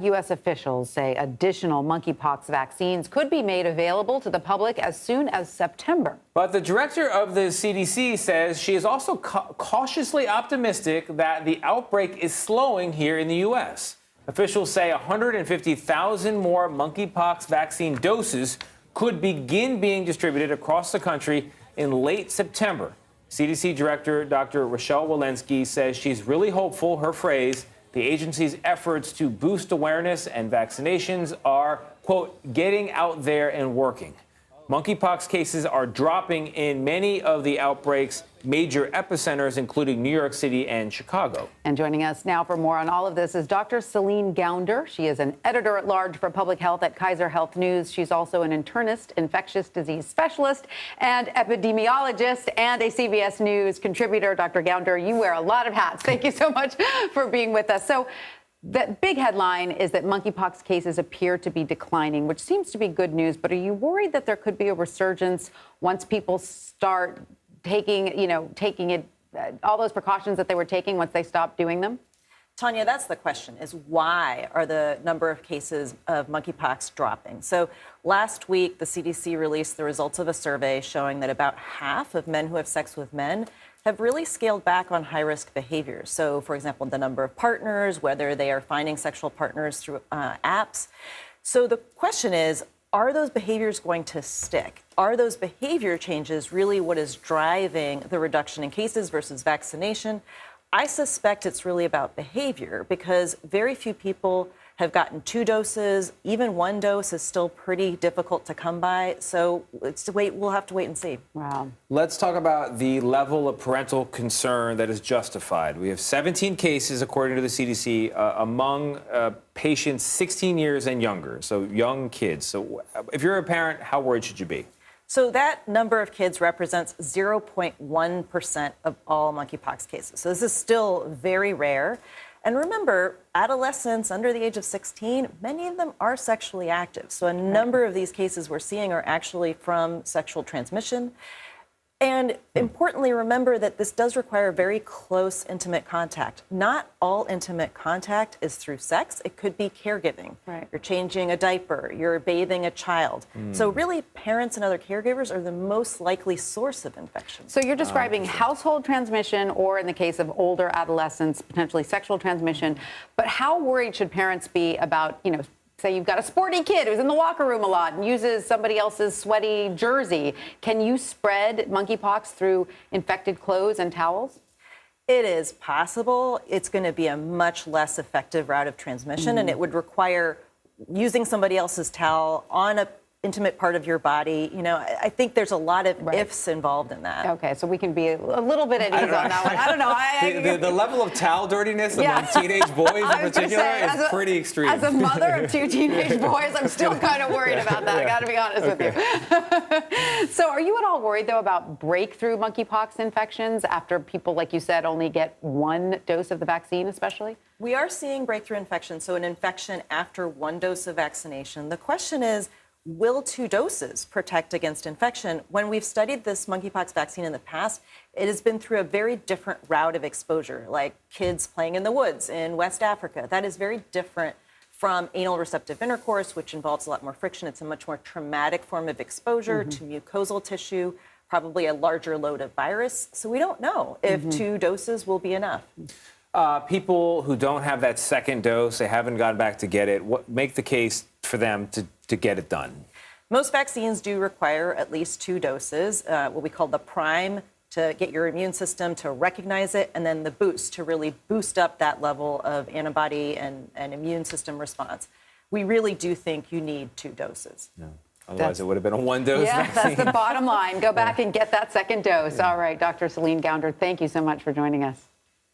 U.S. officials say additional monkeypox vaccines could be made available to the public as soon as September. But the director of the CDC says she is also cautiously optimistic that the outbreak is slowing here in the U.S. Officials say 150,000 more monkeypox vaccine doses could begin being distributed across the country in late September. CDC Director Dr. Rochelle Walensky says she's really hopeful, her phrase, the agency's efforts to boost awareness and vaccinations are, quote, getting out there and working. Monkeypox cases are dropping in many of the outbreak's major epicenters, including New York City and Chicago. And joining us now for more on all of this is Dr. Céline Gounder. She is an editor-at-large for public health at Kaiser Health News. She's also an internist, infectious disease specialist, and epidemiologist, and a CBS News contributor. Dr. Gounder, you wear a lot of hats. Thank you so much for being with us. So, the big headline is that monkeypox cases appear to be declining, which seems to be good news. But are you worried that there could be a resurgence once people start taking all those precautions that they were taking once they stop doing them? Tanya, that's the question, is why are the number of cases of monkeypox dropping? So last week, the CDC released the results of a survey showing that about half of men who have sex with men have really scaled back on high-risk behaviors. So, for example, the number of partners, whether they are finding sexual partners through apps. So the question is, are those behaviors going to stick? Are those behavior changes really what is driving the reduction in cases versus vaccination? I suspect it's really about behavior because very few people have gotten 2 doses. Even 1 dose is still pretty difficult to come by. So we'll have to wait and see. Wow. Let's talk about the level of parental concern that is justified. We have 17 cases, according to the CDC, among patients 16 years and younger, so young kids. So if you're a parent, how worried should you be? So that number of kids represents 0.1% of all monkeypox cases. So this is still very rare. And remember, adolescents under the age of 16, many of them are sexually active. So a number of these cases we're seeing are actually from sexual transmission. And importantly, remember that this does require very close, intimate contact. Not all intimate contact is through sex. It could be caregiving. Right. You're changing a diaper. You're bathing a child. So really, parents and other caregivers are the most likely source of infection. So you're describing household transmission or, in the case of older adolescents, potentially sexual transmission. But how worried should parents be about, say you've got a sporty kid who's in the locker room a lot and uses somebody else's sweaty jersey. Can you spread monkeypox through infected clothes and towels? It is possible. It's going to be a much less effective route of transmission, and it would require using somebody else's towel on an intimate part of your body. I think there's a lot of ifs involved in that. Okay, so we can be a little bit at ease on that one. I don't know. The level of towel dirtiness among teenage boys in particular is pretty extreme. As a mother of 2 teenage boys, I'm still kind of worried about that. I got to be honest with you. So are you at all worried, though, about breakthrough monkeypox infections after people, like you said, only get 1 dose of the vaccine, especially? We are seeing breakthrough infection, so an infection after 1 dose of vaccination. The question is, will 2 doses protect against infection? When we've studied this monkeypox vaccine in the past, it has been through a very different route of exposure, like kids playing in the woods in West Africa. That is very different from anal receptive intercourse, which involves a lot more friction. It's a much more traumatic form of exposure to mucosal tissue, probably a larger load of virus. So we don't know if 2 doses will be enough. People who don't have that second dose, they haven't gone back to get it, make the case for them to get it done? Most vaccines do require at least 2 doses, what we call the prime to get your immune system to recognize it, and then the boost to really boost up that level of antibody and immune system response. We really do think you need 2 doses. No. Otherwise, it would have been a 1 dose vaccine. That's the bottom line. Go back and get that second dose. All right, Dr. Céline Gounder, thank you so much for joining us.